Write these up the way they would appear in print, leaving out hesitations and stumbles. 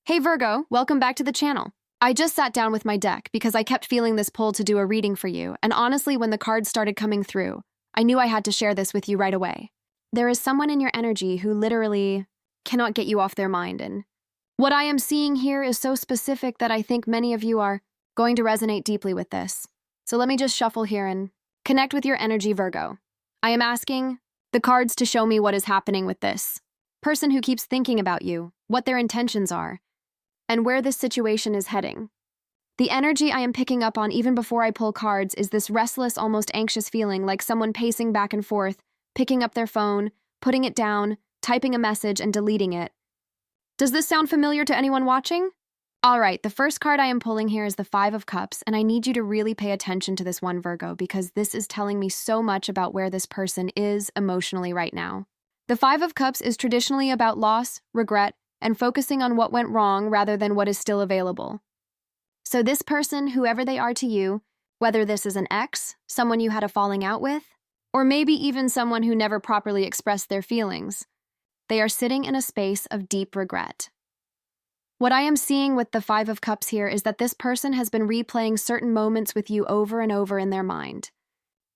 Hey Virgo, welcome back to the channel. I just sat down with my deck because I kept feeling this pull to do a reading for you, and honestly, when the cards started coming through, I knew I had to share this with you right away. There is someone in your energy who literally cannot get you off their mind, and what I am seeing here is so specific that I think many of you are going to resonate deeply with this. So let me just shuffle here and connect with your energy, Virgo. I am asking the cards to show me what is happening with this person who keeps thinking about you, what their intentions are, and where this situation is heading. The energy I am picking up on even before I pull cards is this restless, almost anxious feeling, like someone pacing back and forth, picking up their phone, putting it down, typing a message, and deleting it. Does this sound familiar to anyone watching? All right, the first card I am pulling here is the Five of Cups, and I need you to really pay attention to this one, Virgo, because this is telling me so much about where this person is emotionally right now. The Five of Cups is traditionally about loss, regret, and focusing on what went wrong rather than what is still available. So this person, whoever they are to you, whether this is an ex, someone you had a falling out with, or maybe even someone who never properly expressed their feelings, they are sitting in a space of deep regret. What I am seeing with the Five of Cups here is that this person has been replaying certain moments with you over and over in their mind.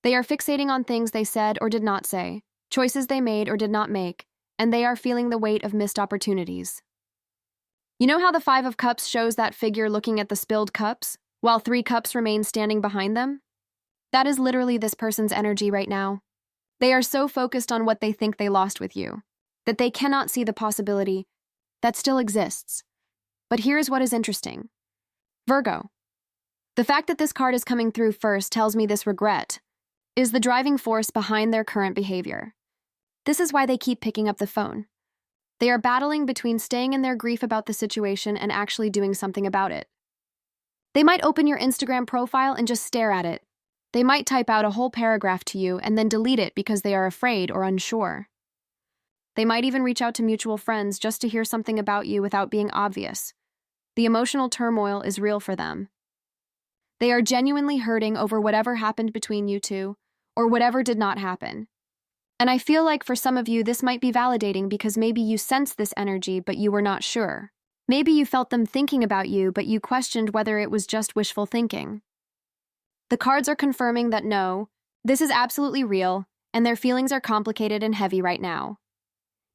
They are fixating on things they said or did not say, choices they made or did not make, and they are feeling the weight of missed opportunities. You know how the Five of Cups shows that figure looking at the spilled cups, while three cups remain standing behind them? That is literally this person's energy right now. They are so focused on what they think they lost with you, that they cannot see the possibility that still exists. But here's what is interesting. Virgo, the fact that this card is coming through first tells me this regret is the driving force behind their current behavior. This is why they keep picking up the phone. They are battling between staying in their grief about the situation and actually doing something about it. They might open your Instagram profile and just stare at it. They might type out a whole paragraph to you and then delete it because they are afraid or unsure. They might even reach out to mutual friends just to hear something about you without being obvious. The emotional turmoil is real for them. They are genuinely hurting over whatever happened between you two, or whatever did not happen. And I feel like for some of you, this might be validating because maybe you sensed this energy, but you were not sure. Maybe you felt them thinking about you, but you questioned whether it was just wishful thinking. The cards are confirming that no, this is absolutely real, and their feelings are complicated and heavy right now.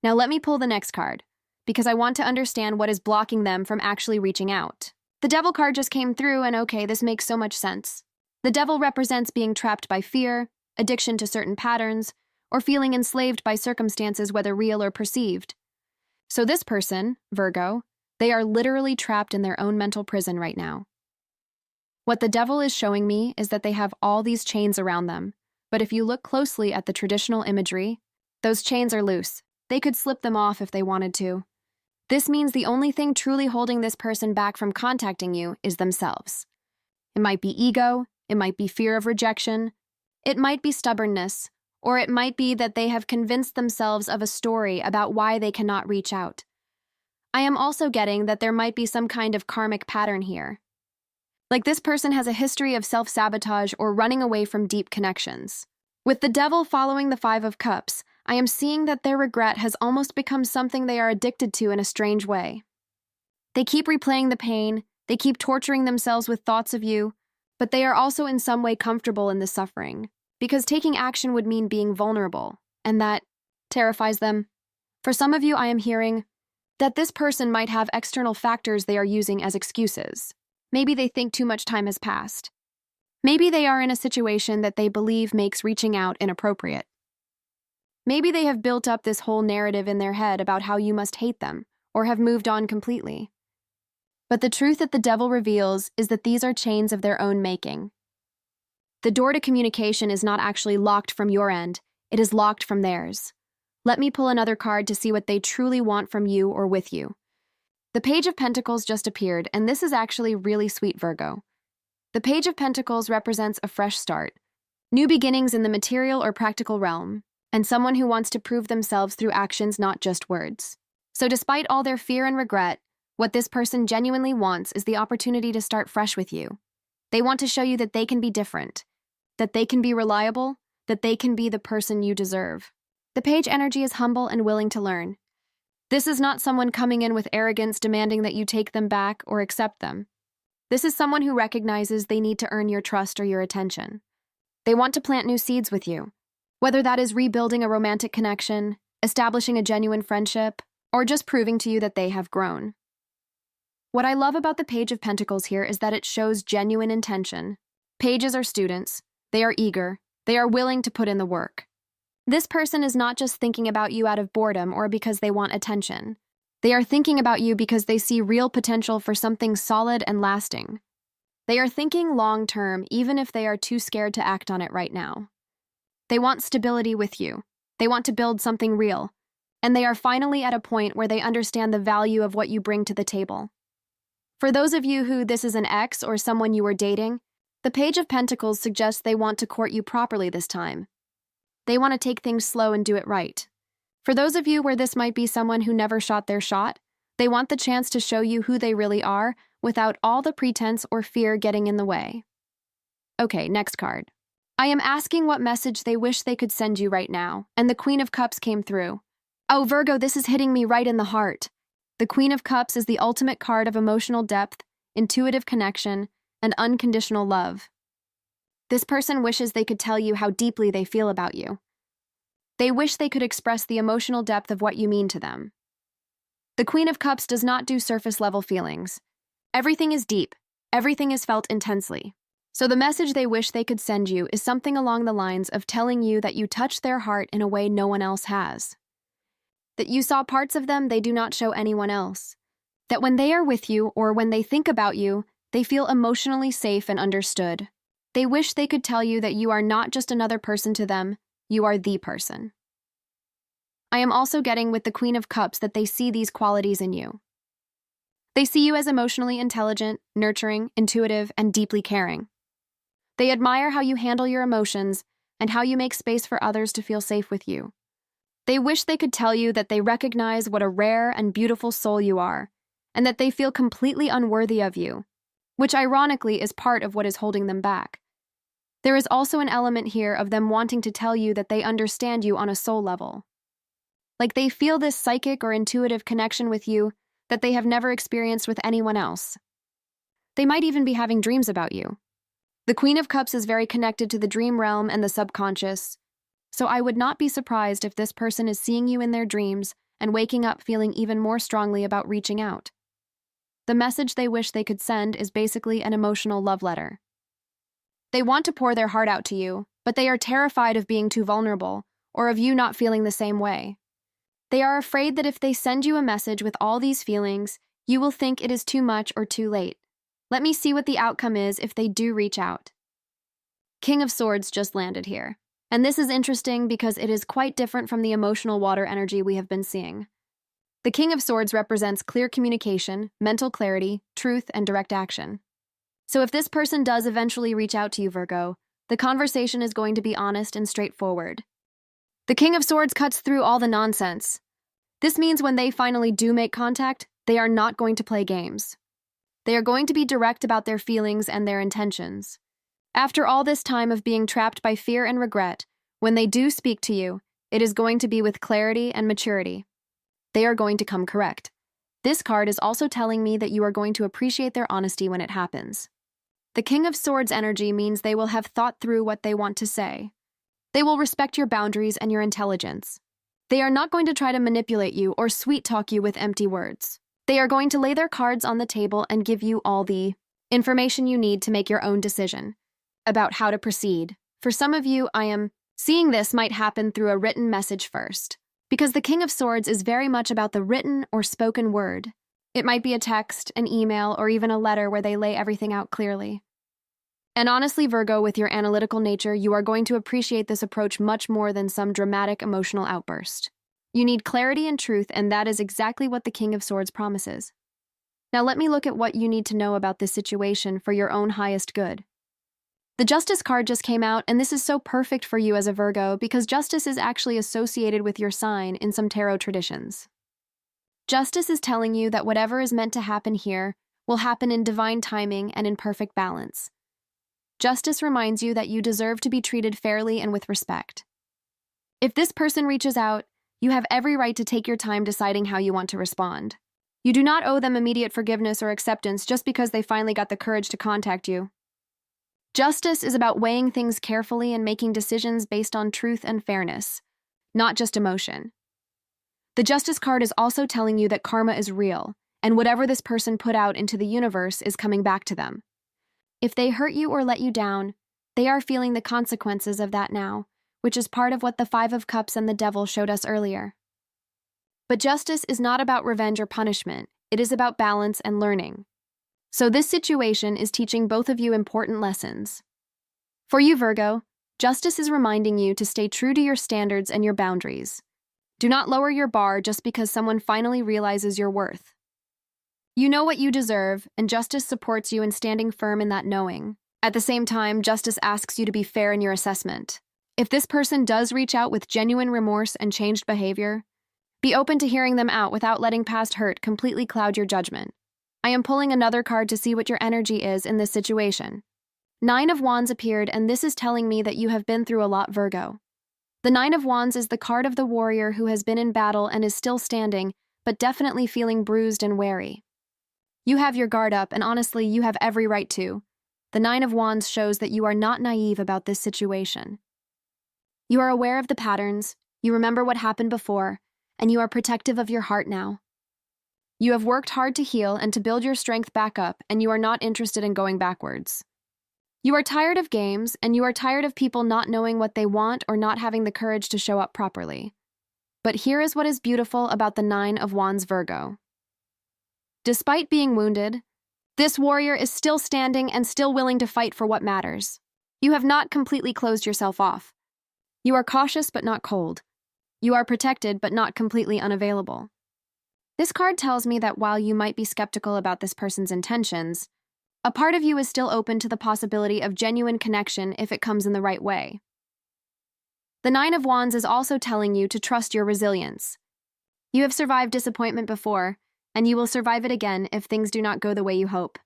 Now let me pull the next card, because I want to understand what is blocking them from actually reaching out. The Devil card just came through, and okay, this makes so much sense. The Devil represents being trapped by fear, addiction to certain patterns, or feeling enslaved by circumstances, whether real or perceived. So this person, Virgo, they are literally trapped in their own mental prison right now. What the Devil is showing me is that they have all these chains around them, but if you look closely at the traditional imagery, those chains are loose. They could slip them off if they wanted to. This means the only thing truly holding this person back from contacting you is themselves. It might be ego, it might be fear of rejection, it might be stubbornness, or it might be that they have convinced themselves of a story about why they cannot reach out. I am also getting that there might be some kind of karmic pattern here. Like this person has a history of self-sabotage or running away from deep connections. With the Devil following the Five of Cups, I am seeing that their regret has almost become something they are addicted to in a strange way. They keep replaying the pain, they keep torturing themselves with thoughts of you, but they are also in some way comfortable in the suffering, because taking action would mean being vulnerable, and that terrifies them. For some of you, I am hearing that this person might have external factors they are using as excuses. Maybe they think too much time has passed. Maybe they are in a situation that they believe makes reaching out inappropriate. Maybe they have built up this whole narrative in their head about how you must hate them, or have moved on completely. But the truth that the Devil reveals is that these are chains of their own making. The door to communication is not actually locked from your end, it is locked from theirs. Let me pull another card to see what they truly want from you or with you. The Page of Pentacles just appeared, and this is actually really sweet, Virgo. The Page of Pentacles represents a fresh start, new beginnings in the material or practical realm, and someone who wants to prove themselves through actions, not just words. So despite all their fear and regret, what this person genuinely wants is the opportunity to start fresh with you. They want to show you that they can be different, that they can be reliable, that they can be the person you deserve. The Page energy is humble and willing to learn. This is not someone coming in with arrogance demanding that you take them back or accept them. This is someone who recognizes they need to earn your trust or your attention. They want to plant new seeds with you, whether that is rebuilding a romantic connection, establishing a genuine friendship, or just proving to you that they have grown. What I love about the Page of Pentacles here is that it shows genuine intention. Pages are students. They are eager. They are willing to put in the work. This person is not just thinking about you out of boredom or because they want attention. They are thinking about you because they see real potential for something solid and lasting. They are thinking long-term, even if they are too scared to act on it right now. They want stability with you. They want to build something real. And they are finally at a point where they understand the value of what you bring to the table. For those of you who this is an ex or someone you were dating, the Page of Pentacles suggests they want to court you properly this time. They want to take things slow and do it right. For those of you where this might be someone who never shot their shot, they want the chance to show you who they really are without all the pretense or fear getting in the way. Okay, next card. I am asking what message they wish they could send you right now, and the Queen of Cups came through. Oh, Virgo, this is hitting me right in the heart. The Queen of Cups is the ultimate card of emotional depth, intuitive connection, and unconditional love. This person wishes they could tell you how deeply they feel about you. They wish they could express the emotional depth of what you mean to them. The Queen of Cups does not do surface-level feelings. Everything is deep. Everything is felt intensely. So the message they wish they could send you is something along the lines of telling you that you touched their heart in a way no one else has. That you saw parts of them they do not show anyone else. That when they are with you or when they think about you, they feel emotionally safe and understood. They wish they could tell you that you are not just another person to them, you are the person. I am also getting with the Queen of Cups that they see these qualities in you. They see you as emotionally intelligent, nurturing, intuitive, and deeply caring. They admire how you handle your emotions and how you make space for others to feel safe with you. They wish they could tell you that they recognize what a rare and beautiful soul you are, and that they feel completely unworthy of you, which ironically is part of what is holding them back. There is also an element here of them wanting to tell you that they understand you on a soul level. Like they feel this psychic or intuitive connection with you that they have never experienced with anyone else. They might even be having dreams about you. The Queen of Cups is very connected to the dream realm and the subconscious, so I would not be surprised if this person is seeing you in their dreams and waking up feeling even more strongly about reaching out. The message they wish they could send is basically an emotional love letter. They want to pour their heart out to you, but they are terrified of being too vulnerable or of you not feeling the same way. They are afraid that if they send you a message with all these feelings, you will think it is too much or too late. Let me see what the outcome is if they do reach out. King of Swords just landed here. And this is interesting because it is quite different from the emotional water energy we have been seeing. The King of Swords represents clear communication, mental clarity, truth, and direct action. So if this person does eventually reach out to you, Virgo, the conversation is going to be honest and straightforward. The King of Swords cuts through all the nonsense. This means when they finally do make contact, they are not going to play games. They are going to be direct about their feelings and their intentions. After all this time of being trapped by fear and regret, when they do speak to you, it is going to be with clarity and maturity. They are going to come correct. This card is also telling me that you are going to appreciate their honesty when it happens. The King of Swords energy means they will have thought through what they want to say. They will respect your boundaries and your intelligence. They are not going to try to manipulate you or sweet-talk you with empty words. They are going to lay their cards on the table and give you all the information you need to make your own decision about how to proceed. For some of you, I am seeing this might happen through a written message first, because the King of Swords is very much about the written or spoken word. It might be a text, an email, or even a letter where they lay everything out clearly. And honestly, Virgo, with your analytical nature, you are going to appreciate this approach much more than some dramatic emotional outburst. You need clarity and truth, and that is exactly what the King of Swords promises. Now let me look at what you need to know about this situation for your own highest good. The Justice card just came out, and this is so perfect for you as a Virgo because Justice is actually associated with your sign in some tarot traditions. Justice is telling you that whatever is meant to happen here will happen in divine timing and in perfect balance. Justice reminds you that you deserve to be treated fairly and with respect. If this person reaches out, You have every right to take your time deciding how you want to respond. You do not owe them immediate forgiveness or acceptance just because they finally got the courage to contact you. Justice is about weighing things carefully and making decisions based on truth and fairness, not just emotion. The Justice card is also telling you that karma is real, and whatever this person put out into the universe is coming back to them. If they hurt you or let you down, they are feeling the consequences of that now, which is part of what the Five of Cups and the Devil showed us earlier. But justice is not about revenge or punishment. It is about balance and learning. So this situation is teaching both of you important lessons. For you, Virgo, justice is reminding you to stay true to your standards and your boundaries. Do not lower your bar just because someone finally realizes your worth. You know what you deserve, and justice supports you in standing firm in that knowing. At the same time, justice asks you to be fair in your assessment. If this person does reach out with genuine remorse and changed behavior, be open to hearing them out without letting past hurt completely cloud your judgment. I am pulling another card to see what your energy is in this situation. 9 of Wands appeared, and this is telling me that you have been through a lot, Virgo. The 9 of Wands is the card of the warrior who has been in battle and is still standing, but definitely feeling bruised and wary. You have your guard up, and honestly, you have every right to. The 9 of Wands shows that you are not naive about this situation. You are aware of the patterns, you remember what happened before, and you are protective of your heart now. You have worked hard to heal and to build your strength back up, and you are not interested in going backwards. You are tired of games, and you are tired of people not knowing what they want or not having the courage to show up properly. But here is what is beautiful about the 9 of Wands, Virgo. Despite being wounded, this warrior is still standing and still willing to fight for what matters. You have not completely closed yourself off. You are cautious but not cold. You are protected but not completely unavailable. This card tells me that while you might be skeptical about this person's intentions, a part of you is still open to the possibility of genuine connection if it comes in the right way. The 9 of Wands is also telling you to trust your resilience. You have survived disappointment before, and you will survive it again if things do not go the way you hope.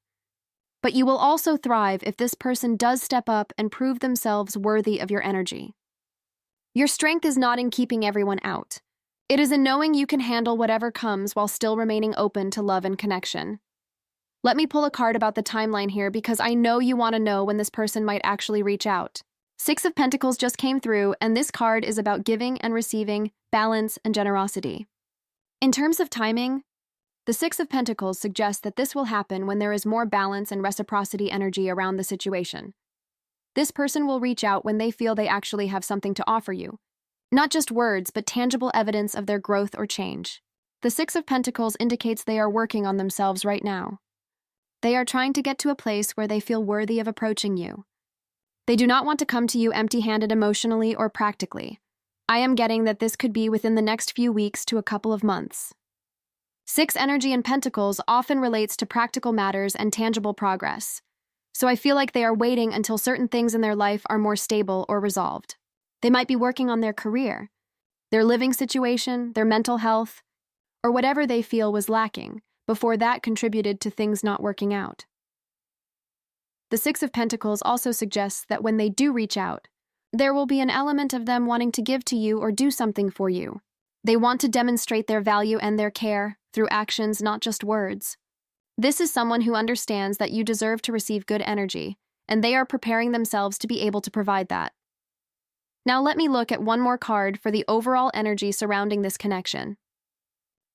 But you will also thrive if this person does step up and prove themselves worthy of your energy. Your strength is not in keeping everyone out. It is in knowing you can handle whatever comes while still remaining open to love and connection. Let me pull a card about the timeline here because I know you want to know when this person might actually reach out. 6 of Pentacles just came through, and this card is about giving and receiving, balance, and generosity. In terms of timing, the 6 of Pentacles suggests that this will happen when there is more balance and reciprocity energy around the situation. This person will reach out when they feel they actually have something to offer you. Not just words, but tangible evidence of their growth or change. The 6 of Pentacles indicates they are working on themselves right now. They are trying to get to a place where they feel worthy of approaching you. They do not want to come to you empty-handed emotionally or practically. I am getting that this could be within the next few weeks to a couple of months. 6 energy in Pentacles often relates to practical matters and tangible progress. So I feel like they are waiting until certain things in their life are more stable or resolved. They might be working on their career, their living situation, their mental health, or whatever they feel was lacking before that contributed to things not working out. The 6 of Pentacles also suggests that when they do reach out, there will be an element of them wanting to give to you or do something for you. They want to demonstrate their value and their care through actions, not just words. This is someone who understands that you deserve to receive good energy, and they are preparing themselves to be able to provide that. Now let me look at one more card for the overall energy surrounding this connection.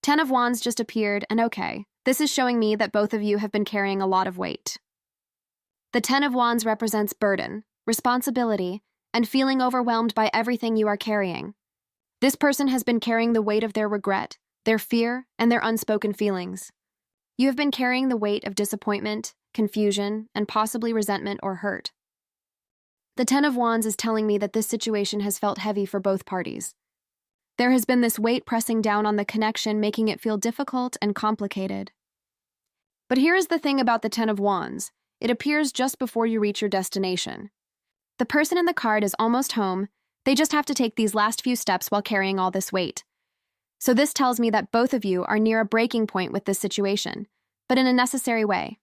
10 of Wands just appeared, and okay, this is showing me that both of you have been carrying a lot of weight. The 10 of Wands represents burden, responsibility, and feeling overwhelmed by everything you are carrying. This person has been carrying the weight of their regret, their fear, and their unspoken feelings. You have been carrying the weight of disappointment, confusion, and possibly resentment or hurt. The 10 of Wands is telling me that this situation has felt heavy for both parties. There has been this weight pressing down on the connection, making it feel difficult and complicated. But here is the thing about the 10 of Wands. It appears just before you reach your destination. The person in the card is almost home. They just have to take these last few steps while carrying all this weight. So this tells me that both of you are near a breaking point with this situation, but in a necessary way.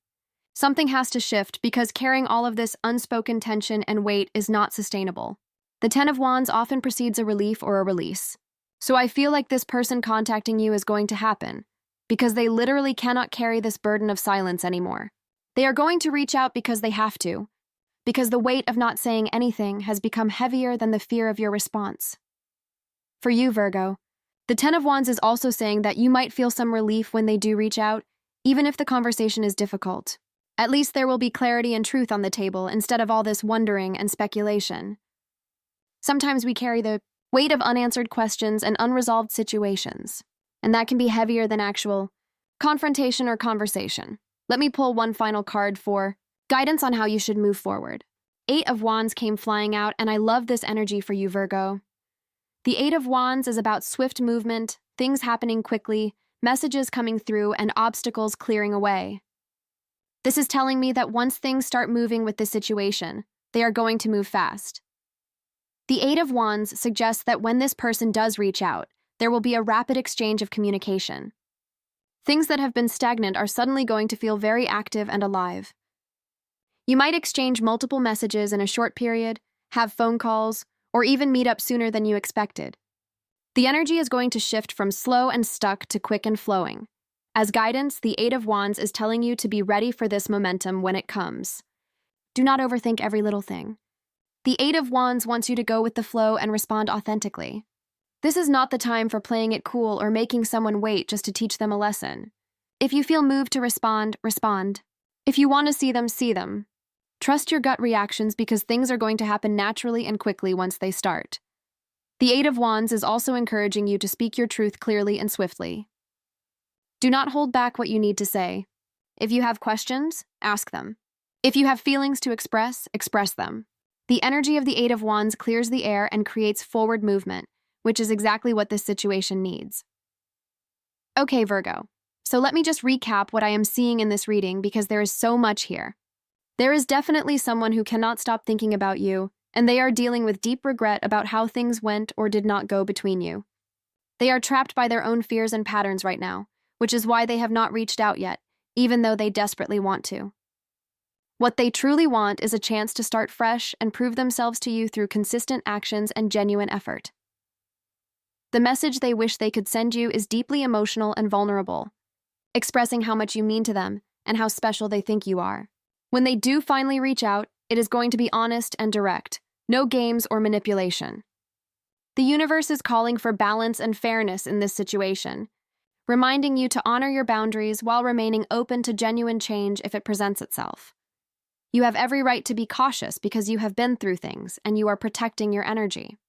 Something has to shift because carrying all of this unspoken tension and weight is not sustainable. The 10 of Wands often precedes a relief or a release. So I feel like this person contacting you is going to happen, because they literally cannot carry this burden of silence anymore. They are going to reach out because they have to, because the weight of not saying anything has become heavier than the fear of your response. For you, Virgo, the Ten of Wands is also saying that you might feel some relief when they do reach out, even if the conversation is difficult. At least there will be clarity and truth on the table instead of all this wondering and speculation. Sometimes we carry the weight of unanswered questions and unresolved situations, and that can be heavier than actual confrontation or conversation. Let me pull one final card for guidance on how you should move forward. 8 of Wands came flying out, and I love this energy for you, Virgo. The 8 of Wands is about swift movement, things happening quickly, messages coming through, and obstacles clearing away. This is telling me that once things start moving with this situation, they are going to move fast. The 8 of Wands suggests that when this person does reach out, there will be a rapid exchange of communication. Things that have been stagnant are suddenly going to feel very active and alive. You might exchange multiple messages in a short period, have phone calls, or even meet up sooner than you expected. The energy is going to shift from slow and stuck to quick and flowing. As guidance, the 8 of Wands is telling you to be ready for this momentum when it comes. Do not overthink every little thing. The 8 of Wands wants you to go with the flow and respond authentically. This is not the time for playing it cool or making someone wait just to teach them a lesson. If you feel moved to respond, respond. If you want to see them. Trust your gut reactions because things are going to happen naturally and quickly once they start. The 8 of Wands is also encouraging you to speak your truth clearly and swiftly. Do not hold back what you need to say. If you have questions, ask them. If you have feelings to express, express them. The energy of the 8 of Wands clears the air and creates forward movement, which is exactly what this situation needs. Okay, Virgo. So let me just recap what I am seeing in this reading because there is so much here. There is definitely someone who cannot stop thinking about you, and they are dealing with deep regret about how things went or did not go between you. They are trapped by their own fears and patterns right now, which is why they have not reached out yet, even though they desperately want to. What they truly want is a chance to start fresh and prove themselves to you through consistent actions and genuine effort. The message they wish they could send you is deeply emotional and vulnerable, expressing how much you mean to them and how special they think you are. When they do finally reach out, it is going to be honest and direct, no games or manipulation. The universe is calling for balance and fairness in this situation, reminding you to honor your boundaries while remaining open to genuine change if it presents itself. You have every right to be cautious because you have been through things and you are protecting your energy.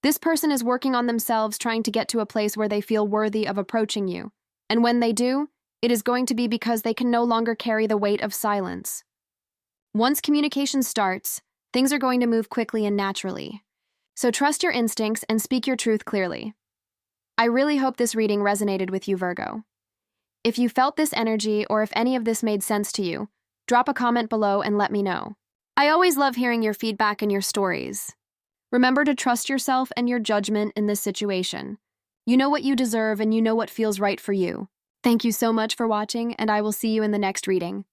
This person is working on themselves, trying to get to a place where they feel worthy of approaching you, and when they do, it is going to be because they can no longer carry the weight of silence. Once communication starts, things are going to move quickly and naturally. So trust your instincts and speak your truth clearly. I really hope this reading resonated with you, Virgo. If you felt this energy or if any of this made sense to you, drop a comment below and let me know. I always love hearing your feedback and your stories. Remember to trust yourself and your judgment in this situation. You know what you deserve and you know what feels right for you. Thank you so much for watching, and I will see you in the next reading.